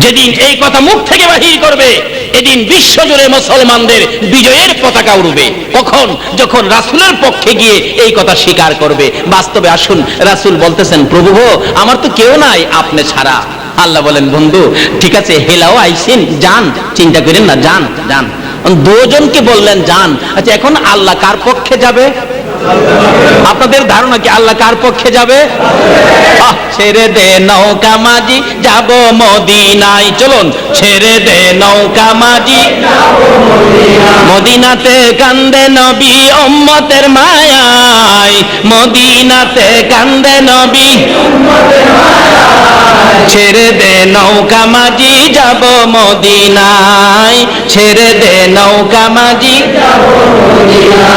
যেদিন এই কথা মুখ থেকে বাহির করবে, এদিন বিশ্বজুড়ে মুসলমানদের বিজয়ের পতাকা উড়বে। কখন? যখন রাসূলের পক্ষে গিয়ে এই কথা স্বীকার করবে। বাস্তবে আসুন, রাসূল বলতেছেন, প্রভু গো, আমার তো কেউ নাই আপনি ছাড়া। আল্লাহ বলেন, বন্ধু ঠিক আছে, হেলাও আইসেন, যান, চিন্তা করেন না, যান যান। দুজনকে বললেন যান। আচ্ছা, এখন আল্লাহ কার পক্ষে যাবে? আপনাদের ধারণা কি আল্লাহ কার পক্ষে যাবে? ছেড়ে দে নৌকা মাঝি, যাব মদিনায়। চলুন, ছেড়ে দে নৌকা মাঝি, মদিনাতে কান্দে নবী উম্মতের মায়ায়, মদিনাতে কান্দে নবী। ছেড়ে দে নৌকা মাঝি, যাব মদিনায়, ছেড়ে দে নৌকা মাঝি।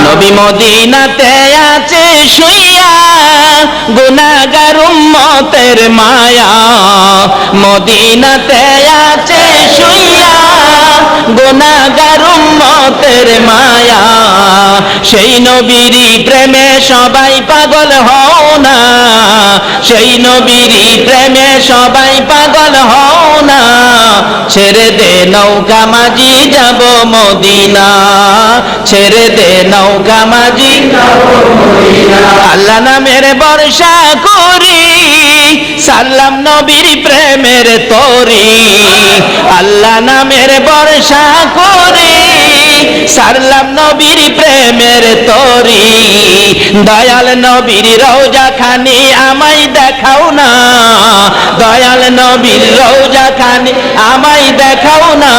নবী মদিনাতে আছে শুইয়া, গুনাহগার উম্মতের মায়া, মদিনাতে আছে শুইয়া, গুনাহগার উম্মতের মায়া। সেই নবীরই প্রেমে সবাই পাগল হও না, সেই নবীরই প্রেমে সবাই পাগল হও না। ছেড়ে দে নৌকা মাঝি, যাব মদিনা, ছেড়ে দে নৌকা মাঝি। আল্লাহ নামের বর্ষা করি, সাল্লাম নবীর প্রেমের তরি। আল্লাহ নামের বর্ষা করি, সারলাম নবীর প্রেমের তরি। দয়াল নবীর রওজা খানি আমায় দেখাও না, দয়াল নবীর রওজা খানি আমায় দেখাও না।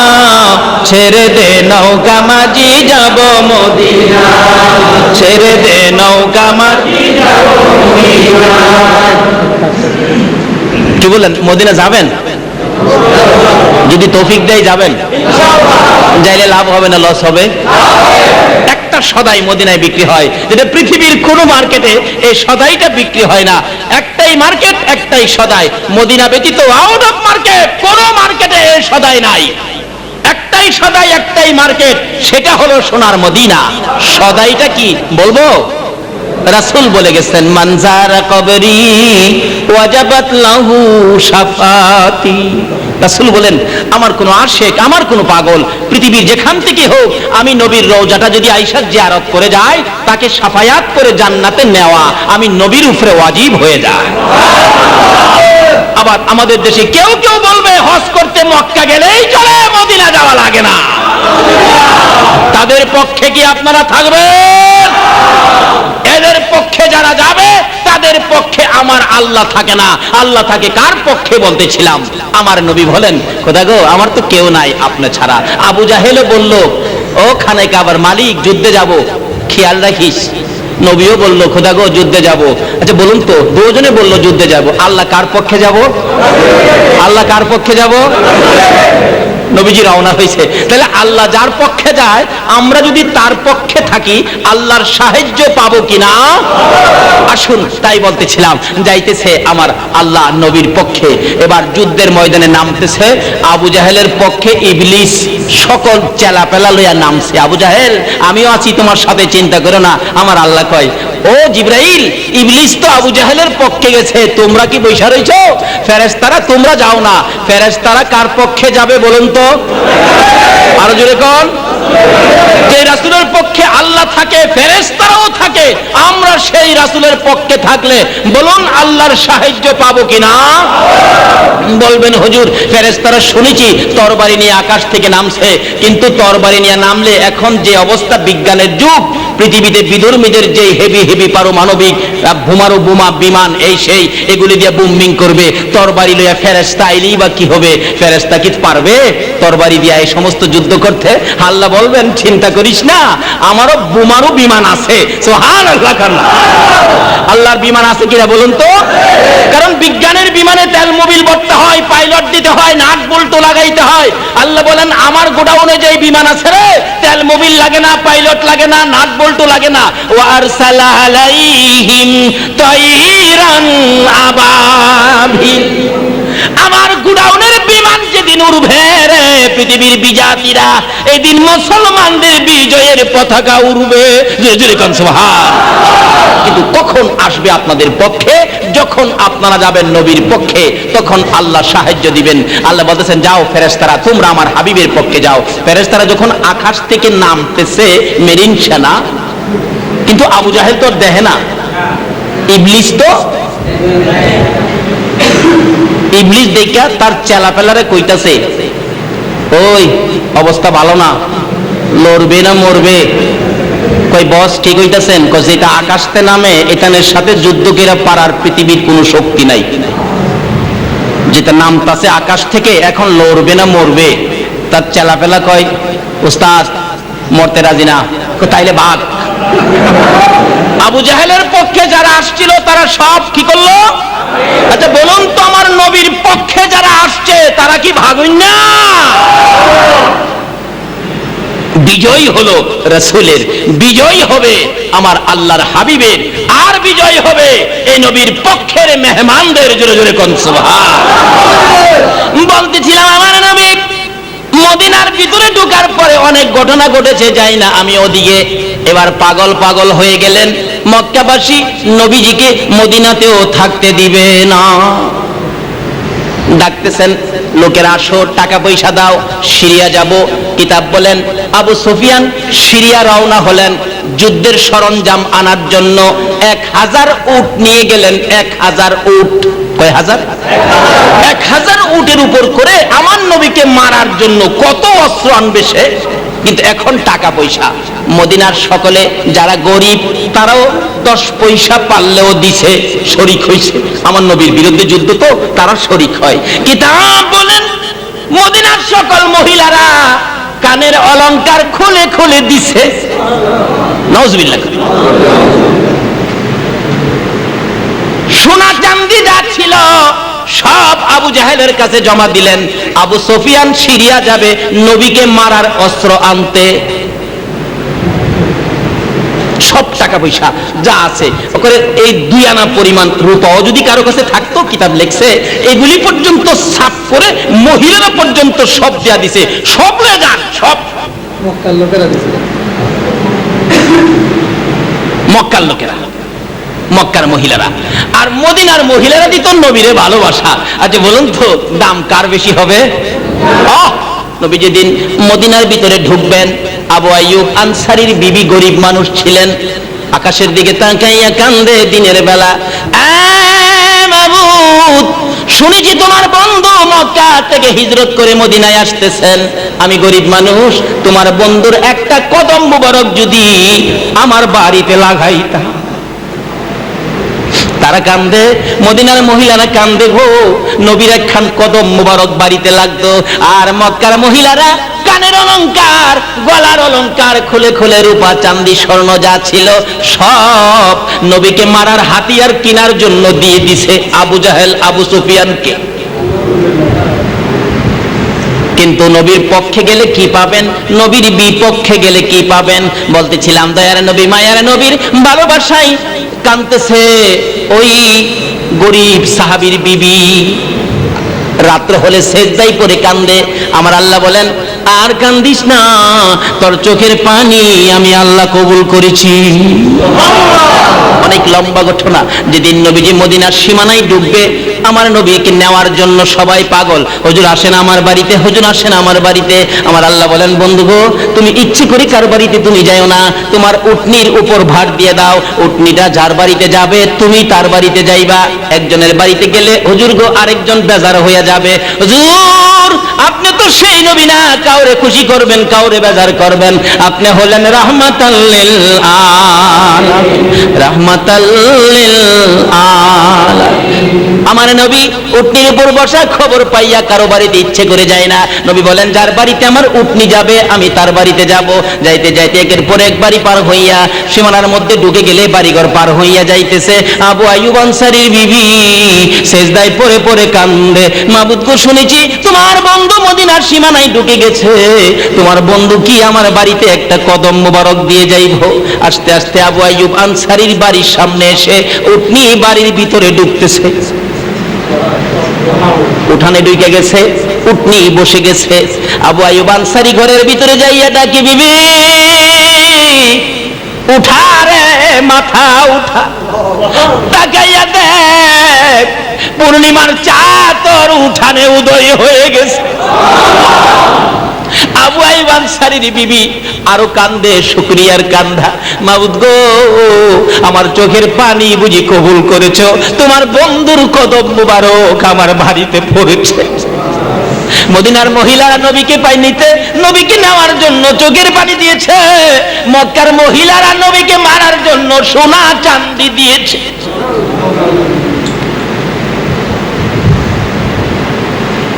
ছেড়ে দে নৌকা মাঝি, যাব মদিনা, ছেড়ে দে নৌকা মাঝি, যাব মদিনা। কি বলেন, মদিনা যাবেন? যদি তৌফিক দেয় যাবেন, যাইলে লাভ হবে না লস হবে? একটা সদাই মদিনায় বিক্রি হয়, যেটা পৃথিবীর কোন মার্কেটে এই সদাইটা বিক্রি হয় না। একটাই মার্কেট, একটাই সদাই, মদিনা ব্যতীত আউট অফ মার্কেট কোন মার্কেটে এই সদাই নাই। একটাই সদাই, একটাই মার্কেট, সেটা হলো সোনার মদিনা। সদাইটা কি বলবো? রাসূল বলে গেছেন, মানজারা কবরি ওয়াজাবাত লাহু শাফাতি। রাসূল বলেন, আমার কোন আশিক, আমার কোন পাগল পৃথিবীর যেখান থেকে হোক, আমি নবীর রওজাটা যদি আয়েশা জিয়ারত করে যায়, তাকে শাফায়াত করে জান্নাতে নেওয়া আমি নবীর উপরে ওয়াজিব হয়ে যায়। আবার আমাদের দেশে কেউ কেউ বলবে, হজ করতে মক্কা গেলেই চলে, মদিনা যাওয়া লাগে না। তাদের পক্ষে কি আপনারা থাকবেন? এদের পক্ষে যারা যাবে, তাদের পক্ষে আমার আল্লাহ থাকে না। আল্লাহ থাকে কার পক্ষে বলতেছিলাম? আমার নবী বলেন, খোদা গো, আমার তো কেউ নাই আপনি ছাড়া। আবু জাহেলও বলল, ও খানে কাবার মালিক, যুদ্ধে যাব, খেয়াল রাখিস। নবীও বলল, খোদা গো, যুদ্ধে যাব। আচ্ছা বলুন তো, দুজনে বলল যুদ্ধে যাব, আল্লাহ কার পক্ষে যাব? আল্লাহ কার পক্ষে যাব? নবীজি রওনা হয়েছে। তাহলে আল্লাহ যার পক্ষে যায়, আমরা যদি তার পক্ষে থাকি, আল্লাহর সাহায্য পাবো কিনা? আসুন, তাই বলতেছিলাম, যাইতেছে আমার আল্লাহ নবীর পক্ষে। এবার যুদ্ধের ময়দানে নামতেছে আবু জাহেলের পক্ষে ইবলিস সকল চেলাপেলা লইয়া নামছে। আবু জাহেল, আমিও আছি তোমার সাথে, চিন্তা করো না। আমার আল্লাহ কয়, ও জিবরাইল, ইবলিস তো আবু জাহেলের পক্ষে গেছে, তোমরা কি বৈশা রইছো? ফেরেশতারা তোমরা যাও না। ফেরেশতারা কার পক্ষে যাবে বলুন তো? আরো জোরে কোন? যে রাসূলের পক্ষে আল্লাহ থাকে, ফেরেশতারাও থাকে, আমরা সেই রাসূলের পক্ষে থাকলে বলুন আল্লাহর সাহায্য পাবো কিনা? বলবেন, হুজুর, ফেরেশতারা শুনেছি তরবারি নিয়ে আকাশ থেকে নামছে, কিন্তু তরবারি নিয়ে নামলে এখন যে অবস্থা, বিজ্ঞানের যুগ, পৃথিবীতে বিধর্মীদের যে হেভি হেভি পারমাণবিক বোমারু বোমা বিমান এই সেই, এগুলি দিয়ে বুমিং করবে, তরবারি লইয়া ফেরেশতা আইলেই বা কি হবে? ফেরেশতা কি পারবে তরবারি দিয়ে এই সমস্ত যুদ্ধ করতে? আল্লাহ বলবেন, চিন্তা করিস না, আমারও বোমারু বিমান আছে। সুবহানাল্লাহ। আল্লাহর বিমান আছে কিনা বলুন তো? কারণ বিজ্ঞানের বিমানে তেল মোবিল ভরতে হয়, পাইলট দিতে হয়, নাট বল্টু লাগাইতে হয়। আল্লাহ বলেন, আমার গোডাউনে যে বিমান আছে রে, তেল মোবিল লাগে না, পাইলট লাগে না, নাট বল্টু লাগে না। ওয়া আরসালা আলাইহিম তাইরান আবাবিল। আমার গোডাউনের বিমান যদি যেদিন উড়বে রে পৃথিবীর বিজাতিরা, এই দিন মুসলমানদের বিজয়ের পতাকা উড়বে। কিন্তু কখন আসবে আপনাদের পক্ষে? যখন আপনারা যাবেন নবীর পক্ষে, তখন আল্লাহ সাহায্য দিবেন। আল্লাহ বলতেছেন, যাও ফেরেশতারা, তোমরা আমার হাবিবের পক্ষে যাও। ফেরেশতারা যখন আকাশ থেকে নামতেছে মেরিন সেনা, কিন্তু আবু জাহেল তো দেখে না, ইবলিস তো, ইবলিস দেখা তার চেলাপেলারে কইতাছে, ওই অবস্থা ভালো না, লড়বে না মরবে? কই বস ঠিক হইতাছেন? কই যেটা আকাশতে নামে এটানের সাথে যুদ্ধ করে পারার পৃথিবীর কোনো শক্তি নাই। যেটা নামতাছে আকাশ থেকে, এখন লড়বে না মরবে? তার চেলাপেলা কয়, উস্তাদ মরতে রাজি না। তাইলে ভাগ। আবু জাহেলের পক্ষে যারা আসছিল তারা সব কি করলো? আচ্ছা বলুন তো, আমার নবীর পক্ষে যারা আসছে তারা কি ভাগুন না? বিজয় হলো রাসূলের, বিজয় হবে আমার আল্লাহর হাবিবের, আর বিজয় হবে এই নবীর পক্ষের মেহমানদের। জোরে জোরে কোন সুবহান। বলতেছিলাম আমার নবী মদিনার ভিতরে ঢোকার পরে অনেক ঘটনা ঘটেছে, যাই না আমি ওদিকে। এবার পাগল পাগল হয়ে গেলেন মক্কাবাসী, নবীজিকে মদিনাতেও থাকতে দিবে না। ডাকতেছেন, লোকের আসো, টাকা পয়সা দাও, সিরিয়া যাব। কিতাব বলেন আবু সুফিয়ান সিরিয়া রওনা হলেন যুদ্ধের সরঞ্জাম আনার জন্য। 1000 উট নিয়ে গেলেন। 1000 উট। কয় হাজার? 1000 উটের উপর করে আমার নবীকে মারার জন্য কত অস্ত্র আনবে সে। কিন্তু এখন টাকা পয়সা, মদিনার সকলে যারা গরিব তারাও 10 পয়সা পারলেও দিছে, শরিক হইছে। আমার নবীর বিরুদ্ধে যুদ্ধ তো তারা শরিক হয়। কিতাব বলেন মদিনার সকল মহিলারা কানের অলংকার খুলে খুলে দিছে। নাউজুবিল্লাহ। সোনা চাঁদি যা ছিল সব আবু জাহেলের কাছে জমা দিলেন। আবু সুফিয়ান সিরিয়া যাবে নবীকে মারার অস্ত্র আনতে। সব টাকা পয়সা যা আছে ওখানে এই 2 আনা পরিমাণ রূপাও যদি কারো কাছে থাকতো, কিতাব লেখছে এগুলি পর্যন্ত সাফ করে মহিলারা পর্যন্ত সব দেয়া দিছে। সব যান, সব মক্কার লোকেরা দিছে। মক্কার লোকেরা, মক্কার মহিলারা। আর মদিনার মহিলারা দিত নবীরে ভালোবাসা। আচ্ছা বলুন তো দাম কার বেশি হবে? নবী যেদিন মদিনার ভিতরে ঢুকবেন, আবু আইয়ুব আনসারীর বিবি গরিব মানুষ ছিলেন, আকাশের দিকে তাকাইয়া কান্দে দিনের বেলা। মাবুদ, শুনেছি তোমার বন্ধু মক্কা থেকে হিজরত করে মদিনায় আসতেছেন। আমি গরিব মানুষ, তোমার বন্ধুর একটা কদম মুবারক যদি আমার বাড়িতে লাগাইতাম। তারা কান্দে, মদিনার মহিলারা কান্দে, গো নবীর একখান কদম মুবারক বাড়িতে লাগতো। আর মক্কার মহিলারা কানের অলংকার, গলার অলংকার খুলে খুলে রূপা চাঁদি স্বর্ণ যা ছিল সব নবীকে মারার হাতিয়ার কেনার জন্য দিয়ে দিছে আবু জাহেল আবু সুফিয়ানকে। কিন্তু নবীর পক্ষে গেলে কি পাবেন, নবীর বিপক্ষে গেলে কি পাবেন? বলতেছিলাম দয়ার নবী মায়ার নবীর ভালোবাসায় কাঁদতেছে ওই গরিব সাহাবীর বিবি। রাত্র হলে সেজদাই পড়ে কান্দে। আমার আল্লাহ বলেন, আর কান্দিস না, তোর চোখের পানি আমি আল্লাহ কবুল করেছি। অনেক লম্বা ঘটনা। যেদিন নবীজি মদিনার সীমানায় ঢুকবে, আমার নবীকে নেওয়ার জন্য সবাই পাগল। হুজুর আসেন আমার বাড়িতে, হুজুর আসেন আমার বাড়িতে। আমার আল্লাহ বলেন, বন্ধু গো, তুমি ইচ্ছে করে কার বাড়িতে তুমি যাও না, তোমার উটনির উপর ভার দিয়ে দাও। উটনিটা যার বাড়িতে যাবে তুমি তার বাড়িতে যাইবা। একজনের বাড়িতে গেলে হুজুর গো আরেকজন বেজার হইয়া যাবে। হুজুর আপনি তো সেই নবী না, কাউরে খুশি করবেন কাউরে বেজার করবেন। আপনি হলেন রাহমাতাল লিল আলামিন, রাহমাতাল লিল আলামিন। আমার নবী উটনির উপর বসা খবর পাইয়া কারো বাড়িতে ইচ্ছে করে যায় না। নবী বলেন, যার বাড়িতে আমার উটনি যাবে আমি তার বাড়িতে যাব। যাইতে যাইতে একের পর এক বাড়ি পার হইয়া সীমানার মধ্যে ঢুকে গেলে বাড়িঘর পার হইয়া যাইতেছে। আবু আইয়ুব আনসারীর বিবি সেজদায় পড়ে পড়ে কান্দে, মাবুদ গো শুনেছি তোমার বন্ধু মদিনার সীমানায় ঢুকে গেছে, তোমার বন্ধু কি আমার বাড়িতে একটা কদম মোবারক দিয়ে যাইব। আস্তে আস্তে আবু আইয়ুব আনসারীর বাড়ির সামনে এসে উটনি বাড়ির ভিতরে ঢুকতেছে। উঠানে ঢুকে গেছে, উটনি বসে গেছে। আবু আইয়ুব আনসারী ঘরের ভিতরে যাইয়া ডাকে, বিবি উঠা রে, মাথা উঠা, তাকাইয়া দেখ পূর্ণিমার চাঁদ তোর উঠানে উদয় হয়ে গেছে। আবু আইয়ুব আনসারীর বিবি আরো কান্দে, শুকরিয়ার কান্দা, মাবুদ গো, আমার চোখের পানি বুঝি কবুল করেছো, তোমার বন্ধুর কদম মুবারক আমার বাড়িতে পড়েছে। মদিনার মহিলারা নবীকে পাই নিতে, নবীকে নেওয়ার জন্য চোখের পানি দিয়েছে। মক্কার মহিলারা নবীকে মারার জন্য সোনা চাঁদি দিয়েছে।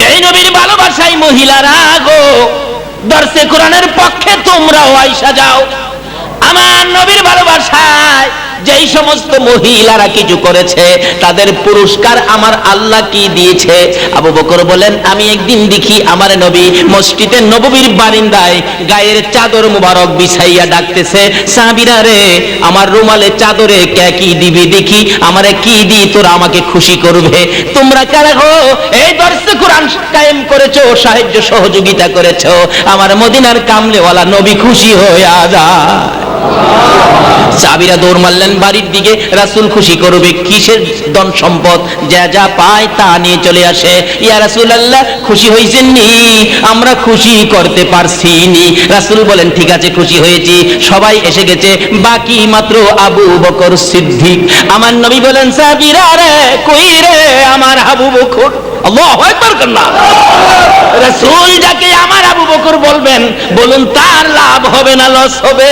এই নবীর ভালোবাসায় মহিলারা গো, দর্শে কোরআনের পক্ষে তোমরাও আইসা যাও। আমার নবীর ভালোবাসায় যেই সমস্ত মহিলারা কিছু করেছে তাদের পুরস্কার আমার আল্লাহ কি দিয়েছে। আবু বকর বলেন, আমি একদিন দেখি আমার নবী মসজিদে নববীর বারিন্দায় গায়ের চাদর মুবারক বিছাইয়া ডাকতেছে, সাহাবীরা রে, আমার রুমালে চাদরে কে কি দিবি দেখি, আমারে কি দি তোরা আমাকে খুশি করবে। তোমরা কারা গো এই দর্শে কোরআন কায়েম করেছো, সাহায্য সহযোগিতা করেছো, আমার মদিনার কামলেওয়ালা নবী খুশি হয়ে যায়। সাহাবীরা দৌড় মারলেন বাড়ির দিকে, রাসূল খুশি করবে কিসের ধন সম্পদ, যা যা পায় তা নিয়ে চলে আসে। ইয়া রাসূলুল্লাহ, খুশি হইছেন নি? আমরা খুশি করতে পারছি নি। রাসূল বলেন, ঠিক আছে, খুশি হয়েছি, সবাই এসে গেছে, বাকি মাত্র আবু বকর সিদ্দিক। আমার নবী বলেন, সাহাবীরা রে, কই রে আমার আবু বকর? আল্লাহু আকবার করনা। রাসূল যাকে আমার আবু বকর বলবেন, বলুন তার লাভ হবে না লস হবে?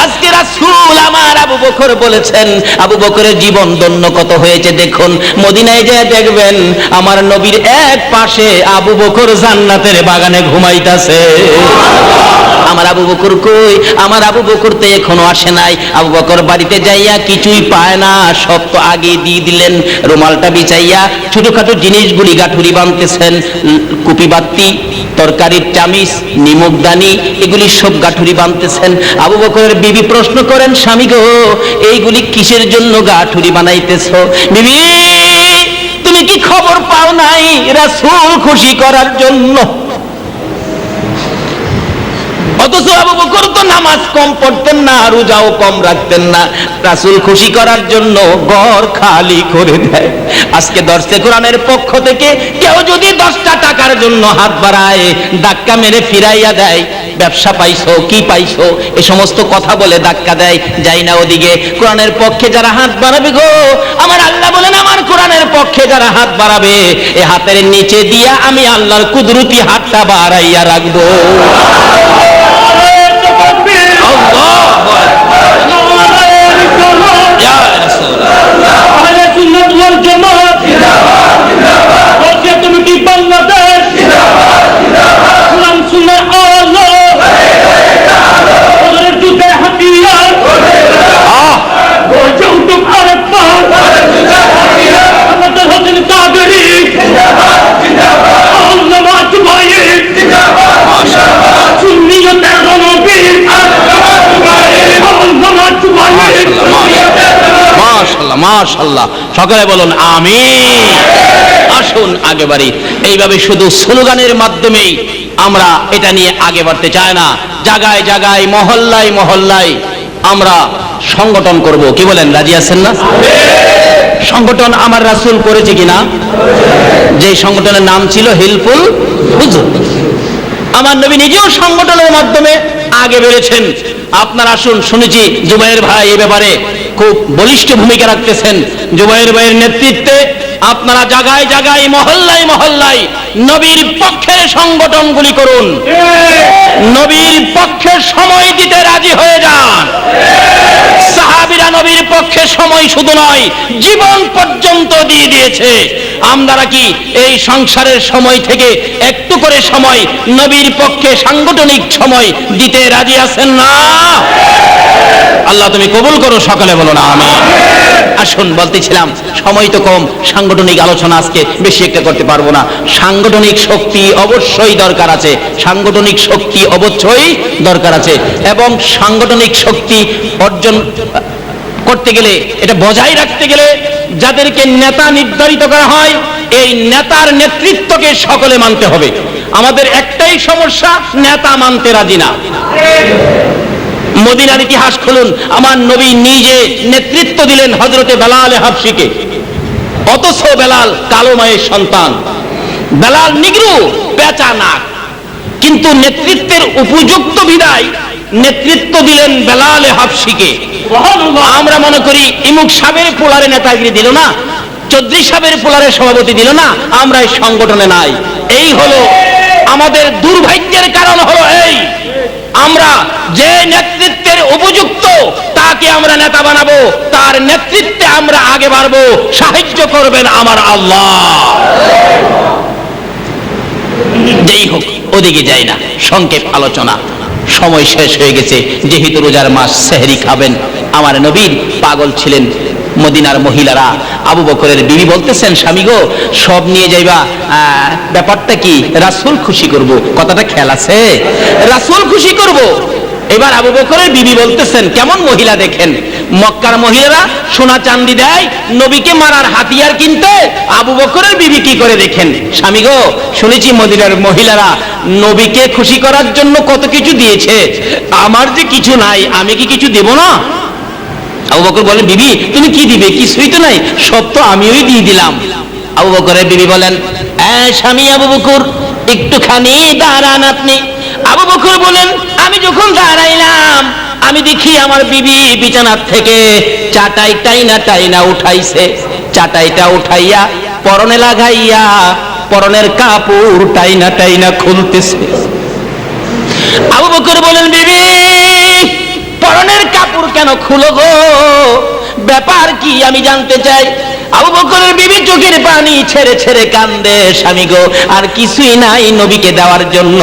আজকে রাসূল আমার আবু বকর বলেছেন, আবু বকরের জীবন ধন্য কত হয়েছে দেখুন। মদিনায় যায় দেখবেন আমার নবীর এক পাশে আবু বকর জান্নাতের বাগানে ঘুমাইতাছে। আমার আবু বকর কই? আমার আবু বকর তো এখনো আসে নাই। আবু বকর বাড়িতে যাইয়া কিছুই পায় না, সব তো আগে দিয়ে দিলেন। রুমালটা বিছাইয়া ছোটখাটো জিনিসগুলি গাঠুরি বাঁধতেছেন, কুপি বাতি, তরকারির চামিচ, নিমকদানি, এগুলি সব গাঠুরি বাঁধতেছেন। আবু বকরের বিবি প্রশ্ন করেন, স্বামী গো, এইগুলি কিসের জন্য গাঠুরি বানাইতেছো? বিবি, তুমি কি খবর পাও নাই? রাসূল খুশি করার জন্য। অথচ আবু বকর তো নামাজ কম পড়তেন না, রোজাও কম রাখতেন না, রাসূল খুশি করার জন্য ঘর খালি করে দেয়। আজকে দর্শে কোরআনের পক্ষ থেকে কেউ যদি 10টা টাকার জন্য হাত বাড়ায়, ধাক্কা মেরে ফিরাইয়া দেয়, ব্যবসা পাইছো কি পাইছো এ সমস্ত কথা বলে ধাক্কা দেয়, যাই না ওদিকে। কোরআনের পক্ষে যারা হাত বাড়াবে গো, আমার আল্লাহ বলেন, আমার কোরআনের পক্ষে যারা হাত বাড়াবে, এ হাতের নিচে দিয়া আমি আল্লাহর কুদরতি হাতটা বাড়াইয়া রাখবো। তুমি কি বাংলাদেশ যুদ্ধের হাতিয়ার আমাদের হোসেন কাদেরী মাশাআল্লাহ, সকলে বলুন আমিন। আসুন আগে বাড়ি। এইভাবে শুধু স্লোগানের মাধ্যমেই আমরা এটা নিয়ে আগে বাড়তে চাই না। জায়গায় জায়গায়, মহল্লায় মহল্লায় আমরা সংগঠন করব। কি বলেন, রাজি আছেন না? সংগঠন আমার রাসূল করেছে কিনা? যে সংগঠনের নাম ছিল হিলফুল হুজুর। আমার নবী নিজেও সংগঠনের মাধ্যমে আগে বেড়েছেন। আপনারা আসুন, শুনেছি জুবাইর ভাই এই ব্যাপারে খুব বলিষ্ঠ ভূমিকা রাখতেছেন। জুবাইর ভাইয়ের নেতৃত্বে আপনারা জায়গায় জায়গায়, মহল্লায় মহল্লায় নবীর পক্ষের সংগঠনগুলি করুন। নবীর পক্ষে সময় দিতে রাজি হয়ে যান। সাহাবীরা নবীর পক্ষে সময় শুধু নয়, জীবন পর্যন্ত দিয়ে দিয়েছে। আমরা কি এই সংসারের সময় থেকে একটু করে সময় নবীর পক্ষে সাংগঠনিক সময় দিতে রাজি আছেন না? আল্লাহ তুমি কবুল করো, সকলে বলো না আমিন। আসুন, বলতেছিলাম সময় তো কম, সাংগঠনিক আলোচনা আজকে বেশি একটা করতে পারবো না। সাংগঠনিক শক্তি অবশ্যই দরকার আছে, সাংগঠনিক শক্তি অবশ্যই দরকার আছে, এবং সাংগঠনিক শক্তি অর্জন করতে গেলে, এটা বজায় রাখতে গেলে যাদেরকে নেতা নির্ধারিত করা হয়, এই নেতার নেতৃত্বকে সকলে মানতে হবে। আমাদের একটাই সমস্যা, নেতা মানতে রাজি না। মদিনার ইতিহাস খুলুন, আমার নবী নিজে নেতৃত্ব দিলেন হযরতে বেলাল হাবশিকে, অথচ বেলাল কালো মায়ের সন্তান, বেলাল নিগ্রো, পেঁচা নাক, কিন্তু নেতৃত্বের উপযুক্ত বিদায় নেতৃত্ব দিলেন বেলাল হাবশিকে। আমরা মনে করি ইমুক সাহেবের পোলারে নেতাগিরি দিল না, চৌধুরী সাহেবের পোলারের সভাপতি দিল না, আমরা এই সংগঠনে নাই। এই হলো আমাদের দুর্ভাগ্যের কারণ, হলো এই আমরা যে নেতৃত্বের উপযুক্ত তাকে আমরা নেতা বানাবো, তার নেতৃত্বে আমরা আগে বাড়বো, সাহায্য করবেন আমার আল্লাহ। যেই হোক, ওদিকে যাই না, সংক্ষেপ আলোচনা, সময় শেষ হয়ে গেছে। যেহেতু রোজার মাস, সেহরি খাবেন। আমার নবীর পাগল ছিলেন মদিনার মহিলারা। আবু বকরের বিবি বলতেছেন, স্বামী গো, সব নিয়ে যাইবা, ব্যাপারটা কি? রাসূল খুশি করব। কথাটা খেয়াল আছে? রাসূল খুশি করব। এবার আবু বকরের বিবি বলতেছেন, কেমন মহিলা দেখেন, মক্কার মহিলারা সোনা চাঁদি দেয় নবীকে মারার হাতিয়ার কিনতে, আবু বকরের বিবি কি করে দেখেন। স্বামী গো, শুনেছি মদিনার মহিলারা নবীকে খুশি করার জন্য কত কিছু দিয়েছে, আমার যে কিছু নাই, আমি কি কিছু দেব না? আবু বকর বলেন, বিবি তুমি কি দিবে? কিছুই তো নাই, সব তো আমিই দিয়ে দিলাম। আবু বকরের বিবি বলেন, স্বামী আবু বকর, একটুখানি দাঁড়ান আপনি। আবু বকর বলেন, আমি যখন দাঁড়াইলাম আমি দেখি আমার বিবি বিছানার থেকে চাটাই টাইনা উঠাইছে। চাটাইটা উঠাইয়া পরনে লাগাইয়া পরনের কাপড় টাইনা খুলতেছে। আবু বকর বলেন, বিবি পরনের কাপড় কেন খুলো গো? ব্যাপার কি আমি জানতে চাই। আবু বকরের বিবি চোখের পানি ছেড়ে ছেড়ে কান্দে, স্বামী গো, আর কিছুই নাই নবীকে দেওয়ার জন্য,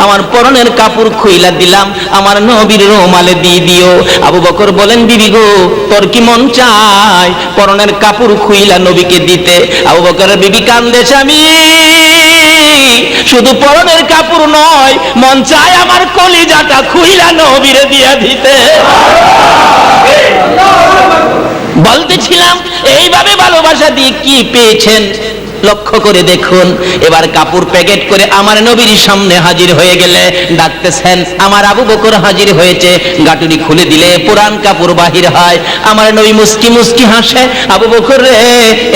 আমার পরনের কাপড় খুইলা দিলাম, আমার নবীর রুমালে দিয়ে দিও। আবু বকর বলেন, বিবি গো, তোর কি মন চায় পরনের কাপড় খুইলা নবীকে দিতে? আবু বকরের বিবি কান্দে, স্বামী শুধু পরনের কাপড় নয়, মন চায় আমার কলিজাটা খুইলা নবীরে দিয়া দিতে। বলতেছিলাম, এইভাবে ভালোবাসা দিয়ে কি পেয়েছেন লক্ষ্য করে দেখুন। এবার কাপড় প্যাকেট করে আমার নবীর সামনে হাজির হয়ে গেলে ডাকতেছেন, আমার আবু বকর হাজির হয়েছে। গাটুরি খুলে দিলে পুরান কাপড় বাহির হয়। আমার নবী মুস্কি মুস্কি হাসে, আবু বকর রে,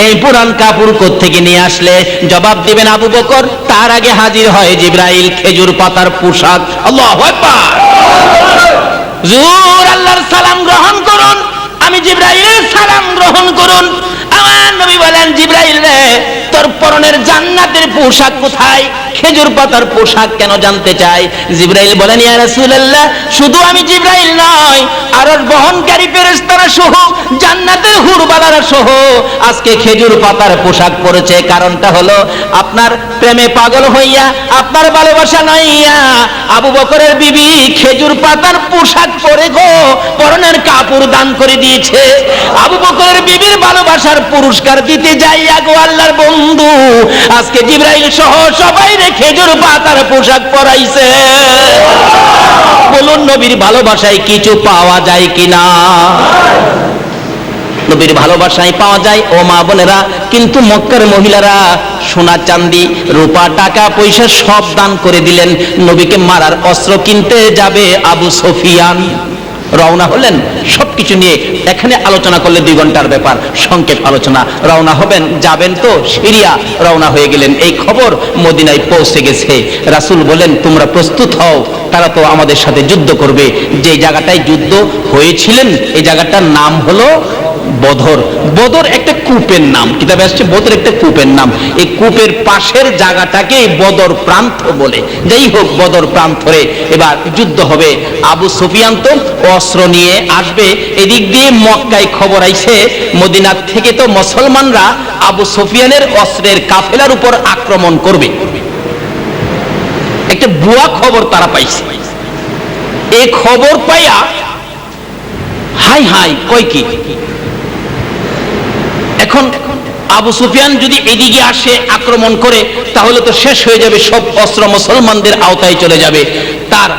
এই পুরান কাপড় কোত্থেকে নিয়ে আসলে? জবাব দিবেন আবু বকর, তার আগে হাজির হয় জিবরাইল, খেজুর পাতার পোশাক। আল্লাহু আকবার। হুজুর আল্লাহর সালাম গ্রহণ করুন। আমি জিবরাইলের সালাম গ্রহণ করুন। আমার নবী বলেন, জিবরাইল রে, তোর পরনের জান্নাতের পোশাক কোথায়? খেজুর পাতার পোশাক কেন জানতে চাই। জিবরাইল বলেন, ইয়া রাসূলুল্লাহ, শুধু আমি জিবরাইল নয়, আরশ বহনকারী ফেরেশতারা সহ জান্নাতের হুরবালারা সহ আজকে খেজুর পাতার পোশাক পরেছে। কারণটা হলো আপনার প্রেমে পাগল হইয়া, আপনার ভালোবাসা নাইয়া আবু বকরের বিবি খেজুর পাতার পোশাক পরে গো পরনের কাপড় দান করে দিয়েছে। আবু বকরের বিবির ভালোবাসার পুরস্কার দিতে যাইয়া গো আল্লাহর বন্ধু আজকে জিবরাইল সহ সবাই খেজুর পাতার পোশাক পরাইছে। বলুন, নবীর ভালোবাসায় কিছু পাওয়া যায় কিনা? নবীর ভালোবাসায় পাওয়া যায় ও মা বোনেরা। কিন্তু মক্কার মহিলারা সোনা চাঁদি রূপা টাকা পয়সা সব দান করে দিলেন। নবীকে মারার অস্ত্র কিনতে যাবে আবু সুফিয়ান, রওনা হলেন সবকিছু নিয়ে। এখানে আলোচনা করলে 2 ঘন্টার ব্যাপার, সংক্ষেপ আলোচনা। রওনা হবেন, যাবেন তো সিরিয়া, রওনা হয়ে গেলেন। এই খবর মদিনায় পৌঁছে গেছে। রাসূল বলেন, তোমরা প্রস্তুত হও, তারা তো আমাদের সাথে যুদ্ধ করবে। যে জায়গাটায় যুদ্ধ হয়েছিলেন এই জায়গাটার নাম হলো বদর। বদর একটা কূপের নাম, কিতাবে আসছে বদর একটা কূপের নাম। এই কূপের পাশের জায়গাটাকে বদর প্রান্ত বলে। যাই হোক, বদর প্রান্তরে এবার যুদ্ধ হবে। আবু সুফিয়ান তো অস্ত্র নিয়ে আসবে। এদিক দিয়ে মক্কায় খবর আইছে, মদিনার থেকে তো মুসলমানরা আবু সুফিয়ানের অস্ত্রের কাফেলার উপর আক্রমণ করবে। একটা ভুয়া খবর তারা পাইছে। এই খবর পাইয়া হাই হাই কয় কি, এখন আবু সুফিয়ান যদি এদিকে আসে আক্রমণ করে তাহলে তো শেষ হয়ে যাবে, সব অস্ত্র মুসলমানদের আওতায় চলে যাবে। তার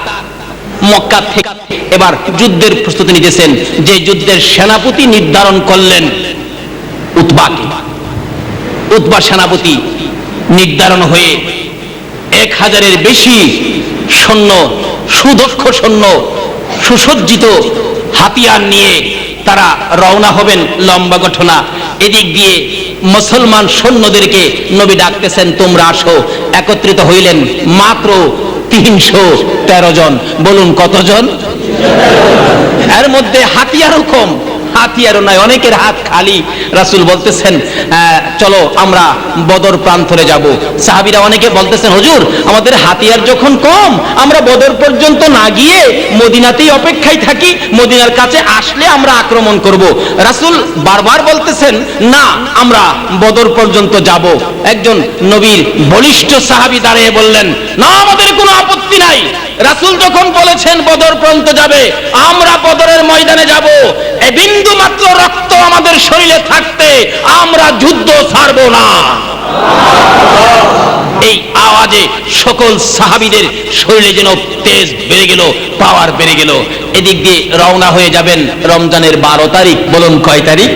মক্কা থেকে এবার যুদ্ধের প্রস্তুতি নিতেছেন। যে যুদ্ধের সেনাপতি নির্ধারণ করলেন উতবাকে। উতবা সেনাপতি নির্ধারণ হয়ে 1000-এর বেশি সৈন্য, সুদক্ষ সৈন্য, সুসজ্জিত হাতিয়ার নিয়ে তারা রওনা হবেন। লম্বা ঘটনা। এদিক দিয়ে মুসলমান সৈন্যদেরকে নবী ডাকতেছেন, তোমরা আসো। একত্রিত হইলেন মাত্র 313 জন। বলুন কতজন? এর মধ্যে হাতিয়ারও কম, হাতিয়ারও নাই, অনেকের হাত খালি। রাসূল বলতেছেন চলো আমরা বদর প্রান্তরে যাব। সাহাবীরা অনেকে বলতেছেন, হুজুর আমাদের হাতিয়ার যখন কম, আমরা বদর পর্যন্ত না গিয়ে মদিনাতেই অপেক্ষায় থাকি, মদিনার কাছে আসলে আমরা আক্রমণ করব। রাসূল বারবার বলতেছেন না, আমরা বদর পর্যন্ত যাব। একজন নবীর বলিষ্ঠ সাহাবী দাঁড়িয়ে বললেন, না আমাদের কোনো আপত্তি নাই। রাসূল যখন বলেছেন বদর পর্যন্ত যাবে, আমরা বদরের ময়দানে যাব। এই বিন্দু মাত্র রক্ত আমাদের শরীরে থাকতে আমরা যুদ্ধ ছাড়ব না। এই আওয়াজে সকল সাহাবীদের শরীরে যেন তেজ বেড়ে গেল, পাওয়ার বেড়ে গেল। এদিক দিয়ে রওনা হয়ে যাবেন রমজানের 12 তারিখ। বলুন কয় তারিখ?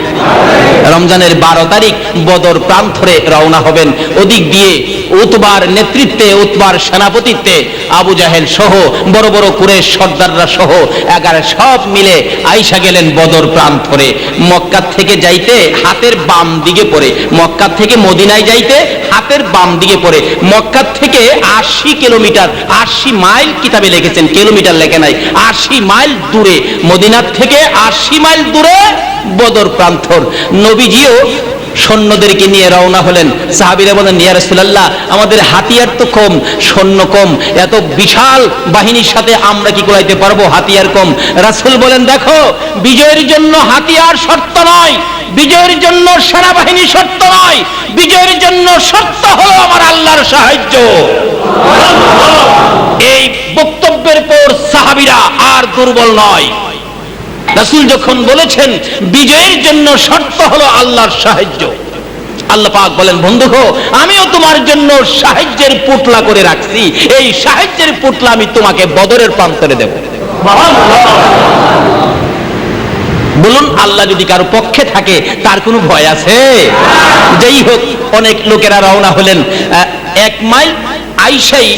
রমজানের 12 তারিখ বদর প্রান্তরে রওনা হবেন। ওদিক দিয়ে উতবার নেতৃত্বে, উতবার সেনাপতিত্বে আবু জাহেল সহ বড় বড় কুরেশ সর্দাররা সহ 11 সব মিলে আইসা গেলেন বদর প্রান্তরে। মক্কা থেকে যাইতে হাতের বাম দিকে পড়ে, মক্কা থেকে মদিনায় যাইতে হাতের বাম দিকে পড়ে। মক্কা থেকে 80 কিলোমিটার, 80 মাইল কিতাবে লিখেছেন, কিলোমিটার লেখে নাই, 80 মাইল দূরে, মদিনার থেকে 80 মাইল দূরে বদর প্রান্তর। নবীজিও সৈন্যদেরকে নিয়ে রওনা হলেন। সাহাবীরা বলেন, ইয়া রাসূলুল্লাহ আমাদের হাতিয়ার তো কম, সৈন্য কম, এত বিশাল বাহিনীর সাথে আমরা কি কুলাইতে পারবো? হাতিয়ার কম। রাসূল বলেন, দেখো বিজয়ের জন্য হাতিয়ার শর্ত নয়, বিজয়ের জন্য সেনাবাহিনী শর্ত নয়, বিজয়ের জন্য শর্ত হলো আমার আল্লাহর সাহায্য। এই বক্তব্যের পর সাহাবীরা আর দুর্বল নয়। রাসূল যখন বলেছেন বিজয়ের জন্য শর্ত হলো আল্লাহর সাহায্য, আল্লাহ পাক বলেন, বন্ধু গো আমিও তোমার জন্য সাহায্যের পুটলা করে রাখছি, এই সাহায্যের পুটলা আমি তোমাকে বদরের প্রান্তরে দেব। বলুন আল্লাহ যদি কারো পক্ষে থাকে তার কোনো ভয় আছে? যেই হোক, অনেক লোকেরা রওনা হলেন। 1 মাইল আইসাই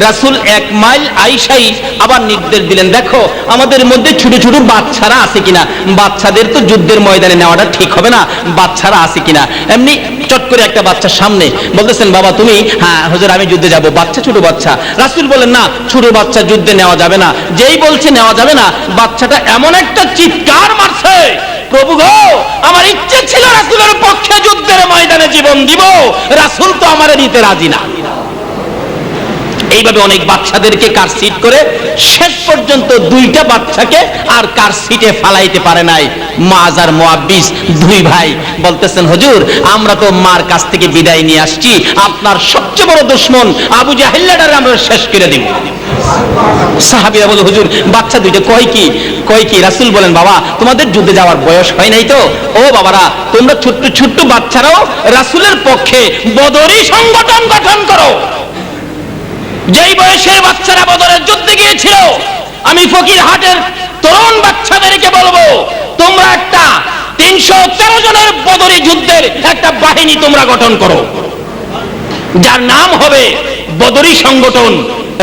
রাসূল 1 মাইল আইসাই আবার নির্দেশ দিলেন, দেখো আমাদের মধ্যে ছোট ছোট বাচ্চারা আছে কিনা, বাচ্চাদের তো যুদ্ধের ময়দানে নেওয়াটা ঠিক হবে না, বাচ্চারা আছে কিনা। এমনি চট করে একটা বাচ্চার সামনে বলতেছেন, বাবা তুমি? হ্যাঁ হুজুর আমি যুদ্ধে যাব। বাচ্চা, ছোট বাচ্চা। রাসূল বলেন, না ছোট বাচ্চা যুদ্ধে নেওয়া যাবে না। যেই বলছে নেওয়া যাবে না, বাচ্চাটা এমন একটা চিৎকার মারছে, প্রভু গো আমার ইচ্ছে ছিল রাসূলের পক্ষে যুদ্ধের ময়দানে জীবন দিব, রাসূল তো আমারে নিতে রাজি না। এইভাবে অনেক বাচ্চাদেরকে কার সিট করে শেষ পর্যন্ত 2টা বাচ্চাকে আর কার সিটে ফালাইতে পারে নাই। মাজ আর মুআব্বিস 2 ভাই বলতেছেন, হুজুর আমরা তো মার কাছ থেকে বিদায় নিয়ে আসছি, আপনার সবচেয়ে বড় দুশমন আবু জাহেলটারে আমরা শেষ করে দিব। সাহাবীরা বলে, হুজুর বাচ্চা 2টা কয় কি? রাসূল বলেন, বাবা তোমাদের যুদ্ধে যাওয়ার বয়স হয় নাই তো? ও বাবারা তোমরা ছোট্ট ছোট্ট বাচ্চারাও রাসূলের পক্ষে বদরি সংগঠন গঠন করো। যেই বয়সের বাচ্চারা বদরের যুদ্ধে গিয়েছিল, আমি ফকিরহাটের তরুণ বাচ্চাদেরকে বলবো, তোমরা একটা 313 জনের বদরি যুদ্ধের একটা বাহিনী তোমরা গঠন করো, যার নাম হবে বদরি সংগঠন।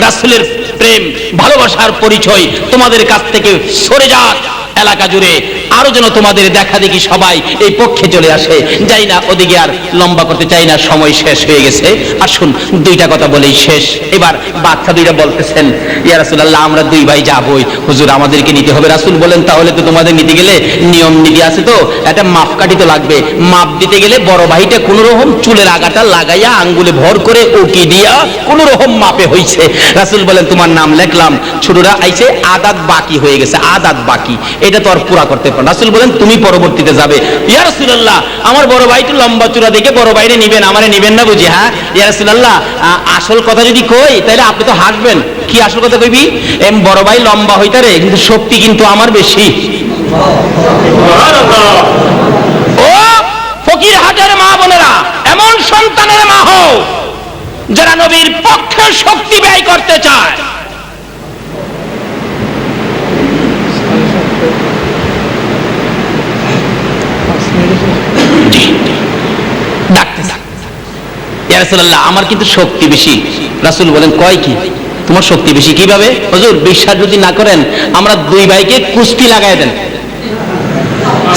রাসূলের প্রেম ভালোবাসার পরিচয় তোমাদের কাছ থেকে সরে যাক এলাকা জুড়ে, আরো যেন তোমাদের দেখা দেখি সবাই এই পক্ষে চলে আসে। যাই না, ওদিকে আর লম্বা করতে চাই না, সময় শেষ হয়ে গেছে। আসুন 2টা কথা বলেই শেষ। এবার বাচ্চা 2টা বলতেছেন, ইয়া রাসূলুল্লাহ আমরা 2 ভাই যাবই, হুজুর আমাদেরকে নিতে হবে। রাসূল বলেন, তাহলে তো তোমাদের নিতে গেলে নিয়ম নীতি আছে, তো একটা মাপকাঠি তো লাগবে। মাপ দিতে গেলে বড় ভাইটা কোন রকম চুলের আগাটা লাগাইয়া আঙ্গুলে ভর করে উকি দিয়া কোন রকম মাপে হইছে। রাসূল বলেন, তোমার নাম লিখলাম, ছোটরা আইছে আদাত বাকি হয়ে গেছে, আদাত বাকি, এটা তো আর পুরা করতে পারো। রাসূল বলেন, তুমি পরবর্তীতে যাবে। ইয়া রাসূলুল্লাহ আমার বড় ভাই তো লম্বা চূড়া দেখে বড় ভাইরে নিবেন, আমারে নিবেন না বুঝি? হ্যাঁ ইয়া রাসূলুল্লাহ আসল কথা যদি কই তাহলে আপনি তো হাসবেন। কি আসল কথা কইবি? বড় ভাই লম্বা হইতারে কিন্তু শক্তি কিন্তু আমার বেশি। ও ফকিরহাটের মা বোনেরা, এমন সন্তানের মা হও যারা নবীর পক্ষে শক্তি ব্যয় করতে চায়। ইয়া রাসূলুল্লাহ আমার কিন্তু শক্তি বেশি। রাসূল বলেন কয় কি তোমার শক্তি বেশি কিভাবে? হুজুর বিশ্বাস যদি না করেন আমরা দুই ভাইকে কুস্তি লাগায় দেন।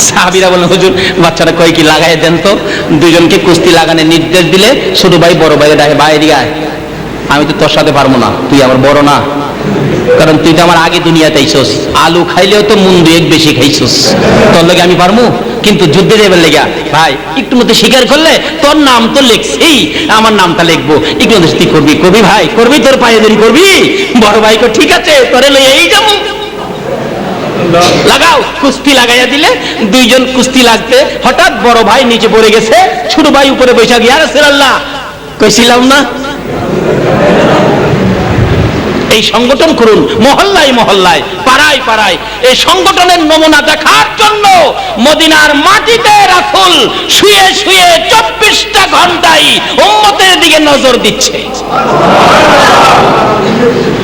সাহাবীরা বলেন হুজুর বাচ্চারা কয় কি লাগায় দেন তো। দুইজনকে কুস্তি লাগানোর নির্দেশ দিলে ছোট ভাই বড় ভাই ডাকে ভাই এদিকে আয়, আমি তো তোর সাথে পারবো না, তুই আমার বড় না, কারণ তুই তো আমার আগে দুনিয়াতে আইছস, আলু খাইলেও তো মুন দুয়েক বেশি খাইছস, তোর লগে আমি পারবো? কিন্তু যুদ্ধে যাবার লেগা ভাই একটু মধ্যে স্বীকার করলে তোর নাম তো লেখছি, আমার নামটা লিখবো, একটু মধ্যে তুই করবি করবি ভাই করবি, তোর পায়ে ধরি করবি। বড় ভাই কো ঠিক আছে তোরে লই এই যাবো, লাগাও। কুস্তি লাগাইয়া দিলে দুইজন কুস্তি লাগতে হঠাৎ বড় ভাই নিচে পড়ে গেছে, ছোট ভাই উপরে বসে গিয়া রাসূলুল্লাহ কইছিলাম না। এই সংগঠন করুন মহল্লায় মহল্লায়, পাড়ায় পাড়ায়। এই সংগঠনের নমুনা দেখার জন্য মদিনার মাটিতে রাসূল শুয়ে শুয়ে 24টা ঘন্টায় উম্মতের দিকে নজর দিচ্ছে।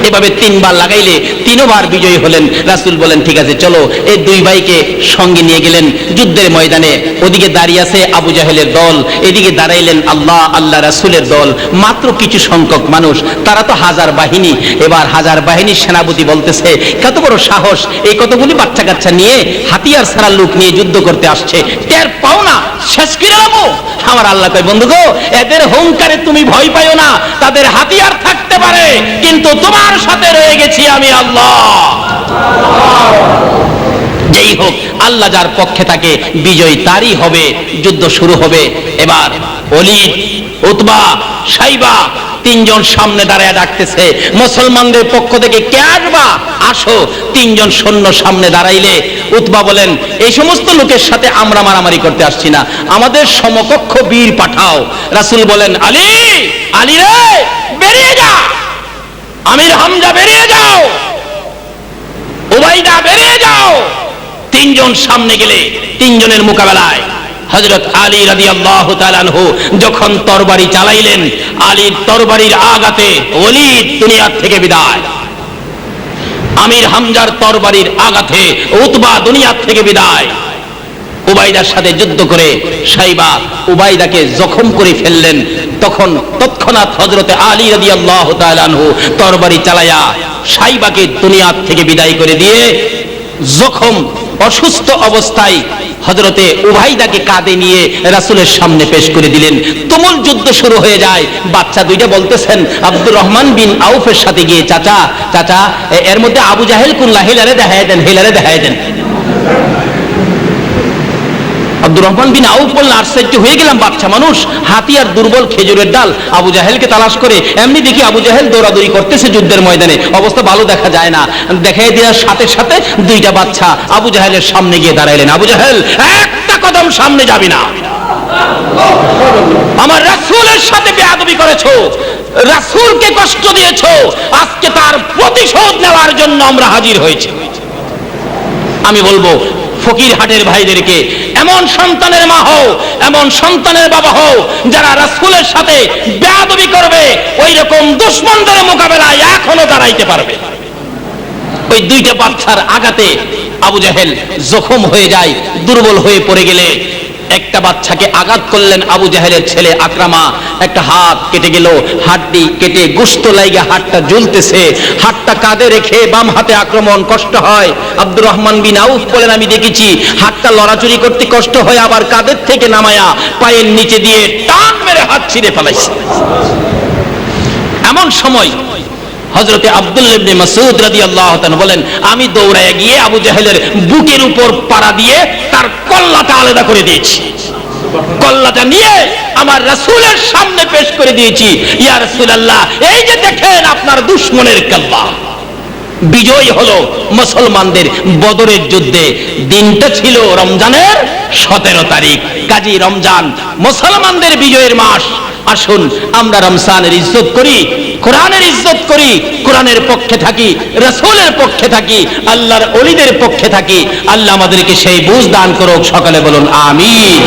এভাবে 3 বার লাগাইলে 3 বার বিজয়ী হলেন। রাসূল বলেন ঠিক আছে চলো। এই দুই ভাইকে সঙ্গে নিয়ে গেলেন যুদ্ধের ময়দানে। ওদিকে দাঁড়িয়ে আছে আবু জাহেলের দল, এদিকে দাঁড়াইলেন আল্লাহ রাসূলের দল। মাত্র কিছু সংখ্যক মানুষ, তারা তো হাজার বাহিনী। এবার হাজার বাহিনীর সেনাপতি বলতেছে কত বড় সাহস, এই কতগুলি বাচ্চা কাচ্চা নিয়ে হাতিয়ার ছাড়া লোক নিয়ে যুদ্ধ করতে আসছে, টের পাও না শেষ করে দেবো? আমার আল্লাহ কয় বন্ধু গো এদের হুঙ্কারে তুমি ভয় পাইও না, তাদের হাতিয়ার থাকতে পারে কিন্তু তোমার সাথে রয়ে গেছি আমি আল্লাহ। যেই হোক আল্লাহ যার পক্ষে থাকে বিজয় তারই হবে। যুদ্ধ শুরু হবে। এবার ওলীদ, উতবা, শাইবা 3 জন সামনে দাঁড়ায় ডাকতেছে মুসলমানদের পক্ষ থেকে কে আসবা আসো। 3 জন সৈন্য সামনে দাঁড়াইলে উতবা বলেন এই সমস্ত লোকের সাথে আমরা মারামারি করতে আসছি না, আমাদের সমকক্ষ বীর পাঠাও। রাসূল বলেন আলী, আলী রে বেরিয়ে যা, আমির হামজা বেরিয়ে যাও, উবাইদা বেরিয়ে যাও। 3 জন সামনে গেলে 3 জনের মোকাবেলায় হযরত আলী রাদিয়াল্লাহু তাআলা আনহু যখন তরবারি চালাইলেন, আলীর তরবারির আঘাতে ওলীদ দুনিয়া থেকে বিদায়, আমির হামজার তরবারির আঘাতে উতবা দুনিয়া থেকে বিদায়। উবাইদার সাথে যুদ্ধ করে শাইবা উবাইদাকে জখম করে ফেললেন। তখন তৎক্ষণাৎ হযরত আলী রাদিয়াল্লাহু তাআলা আনহু তরবারি চালায়া শাইবাকে দুনিয়া থেকে বিদায় করে দিয়ে জখম অসুস্থ অবস্থায় হযরতে উবাইদাকে কাঁধে নিয়ে রাসূলের সামনে পেশ করে দিলেন। তুমুল যুদ্ধ শুরু হয়ে যায়। বাচ্চা দুইটা বলতেছেন আব্দুর রহমান বিন আউফের সাথে গিয়ে চাচা চাচা এর মধ্যে আবু জাহেল কুল্লা হেলারে দেখায় দেন, হেলারে দেখায় দেন। আব্দুর রহমান বিন আউফ বললেন আশ্চর্য হয়ে গেলাম, বাচ্চা মানুষ, হাতিয়ার দুর্বল খেজুরের ডাল। আবু জাহেলকে তালাশ করে এমনি দেখি আবু জাহেল দৌড়াদৌড়ি করতেছে যুদ্ধের ময়দানে, অবস্থা ভালো দেখা যায় না। দেখাই দেওয়ার সাথে সাথে 2টা বাচ্চা আবু জাহেলের সামনে গিয়ে দাঁড়াইলেন। আবু জাহেল একটা কদম সামনে যাবি না, আমার রাসূলের সাথে বেয়াদবি করেছো, রাসূলকে কষ্ট দিয়েছো, আজকে তার প্রতিশোধ নেওয়ার জন্য আমরা হাজির হয়েছি। আমি বলবো ফকিরহাটের ভাইদেরকে এমন সন্তানের মা হও, এমন সন্তানের বাবা হও যারা রাসূলের সাথে বেয়াদবি করবে, ওই রকম দুশমনদের মোকাবেলায় এখনো দাঁড়াইতে পারবে। ওই 2টা বাচ্চার আঘাতে আবু জাহেল জখম হয়ে যায়, দুর্বল হয়ে পড়ে গেলে একটা বাচ্চাকে আঘাত করলেন আবু জাহেলের ছেলে আকরামা, একটা হাত কেটে গেল, হাড্ডি কেটে গোশত লাইগা হাতটা জ্বলতেছে, হাতটা কাঁধে রেখে বাম হাতে আক্রমণ, কষ্ট হয়। আব্দুর রহমান বিন আউফ বলেন আমি দেখেছি হাতটা লড়াচড়ি করতে কষ্ট হয়, আবার কাঁধের থেকে নামায়া পায়ের নিচে দিয়ে টান মেরে হাত ছিঁড়ে ফেলাইছে। এমন সময় হযরতে আব্দুল্লাহ ইবনে মাসউদ রাদিয়াল্লাহু তাআলা বলেন আমি দৌড়ায় গিয়ে আবু জাহেলের বুকের উপর পাড়া দিয়ে তার কল্লাটা আলাদা করে দিয়েছি, কল্লাটা নিয়ে আমার রাসূলের সামনে পেশ করে দিয়েছি। ইয়া রাসূলুল্লাহ এই যে দেখেন আপনার দুশমনের কল্লা। বিজয় হলো মুসলমানদের বদরের যুদ্ধে। দিনটা ছিল রমজানের 17 তারিখ। কাজী রমজান মুসলমানদের বিজয়ের মাস। আসুন আমরা রমজানের ইজ্জত করি, কোরআনের ইজ্জত করি, কোরআনের পক্ষে থাকি, রাসূলের পক্ষে থাকি, আল্লাহর ওলিদের পক্ষে থাকি। আল্লাহ আমাদেরকে সেই বুঝ দান করুক। সকলে বলুন আমিন।